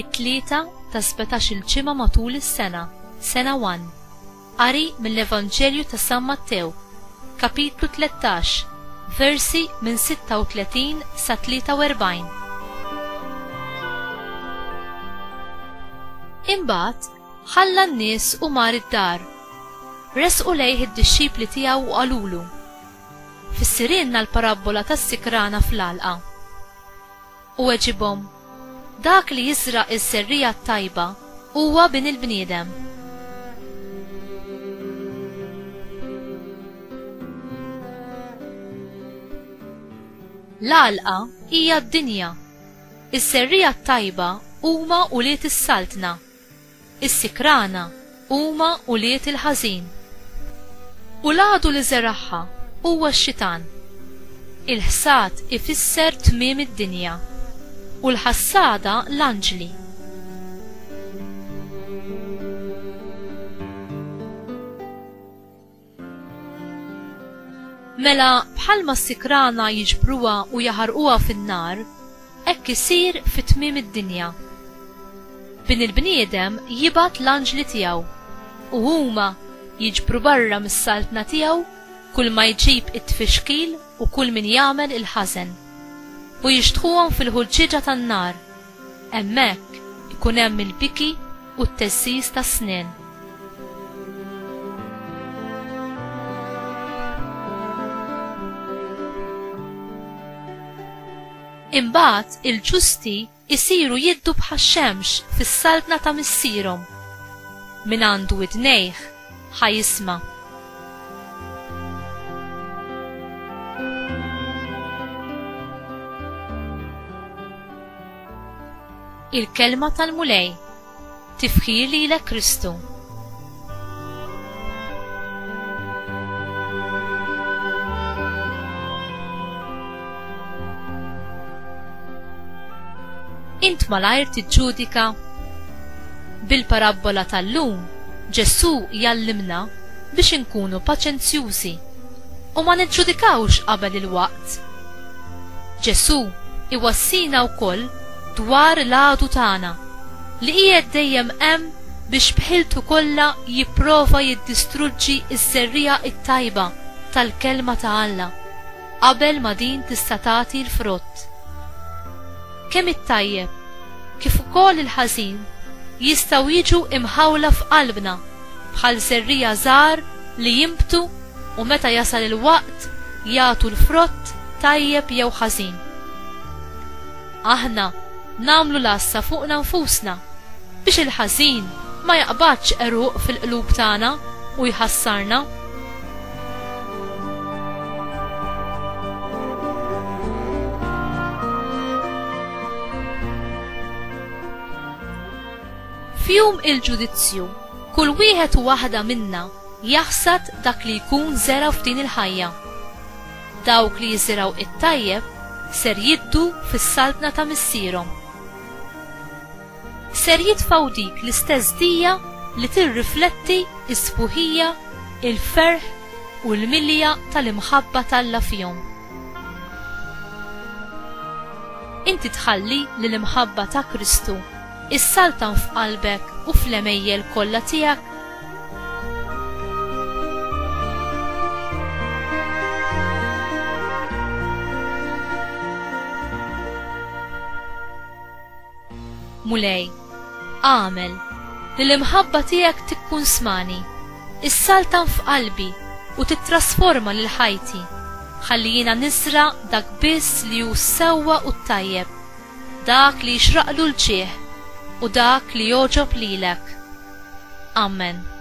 it-tlieta ta' 17 ġimgħa matul is-sena, sena 1. Qari mill-Evanġelju ta' San Mattew, kapitlu 13, versi minn 36 sa 43. Imbagħad ħalla n-nies u mar id-dar. Resqu lejh id-dixxipli tiegħu u qalulu: Fissirilna l-parabola tas-sikrana fl-għalqa. U weġibhom: dak li jiżraq is-serrija tajba huwa bin il-bniedem. L-għalqa hija d-dinja. Is-serrija tajba huma uliet is-saltna. Is-sikrana huma uliet il-ħażin. U l-għadu li żeraħħa huwa x-xitan. Il-ħsad ifisser tmiem id-dinja u l-ħassada l-anġli. Mela bħalma s-sikrana jiġbruha u jaħarquha fin-nar, hekk isir fit-tmiem id-dinja. Bin il-bniedem jibgħat l-anġli tiegħu u huma jiġbru barra mis-saltna tiegħu kull ma jġib it-tfixkil u kull min jagħmel il-ħażen u jixtħuhom fil-ħulġiġa tan-nar. Hemmhekk ikun hemm il-biki u t-tessis tas-snien. Imbagħad il-ġusti isiru jiddu bħax-xemx fis-saltna ta' missierhom. Min għandu widnejh ħajisma'. Il-kelma tal-mulej tifħir lilek Kristu. Int malajr tiġġudika. Bil-parabola tal-lum Ġesu jallimna biex inkunu paċenzjużi u ma niġġudikawx qabel il-waqt. Ġesu iwassina wkoll dwar l-għadu tagħna li qiegħed dejjem hemm biex bħiltu kollha jipprova jiddistruġġi s-serrija t-tajba tal-kelma ta' Alla qabel ma din tista' tagħti l-frott. Kemm it-tajjeb kif ukoll il-ħażin jistgħu jiġu imħawla f'qalbna bħal serrija żgħar li jimbtu u meta jasal il-waqt jagħtu l-frott tajjeb jew ħażin. Aħna nagħmlu lassa fuqna nfusna biex il-ħażin ma jaqbadx eruq fil-qlub tagħna u jħassarna. F'jum il-ġudizzju, kull wieħed u waħda minna jaħsad dak li jkun żera f'din il-ħajja. Dawk li jiżraw it-tajjeb ser jiddu fis-saltna ta' missierhom. Ser jitfgħu dik l-istess dija li tirrifletti s-sbuħija, il-ferħ u l-milja tal-imħabba tal-Alla fihom. Inti tħalli li l-imħabba ta' Kristu issaltan f'qalbek u fl-emejjel kollha tiegħek. Mulej, għamel li l-imħabba tiegħek tikkun smani, issaltan f'qalbi u titrasforma lil ħajti, ħalli jiena nisra dak biss li hu sewwa u tajjeb, dak li jixraqlu l-ġieħ u dak li joġob lilek. Amen.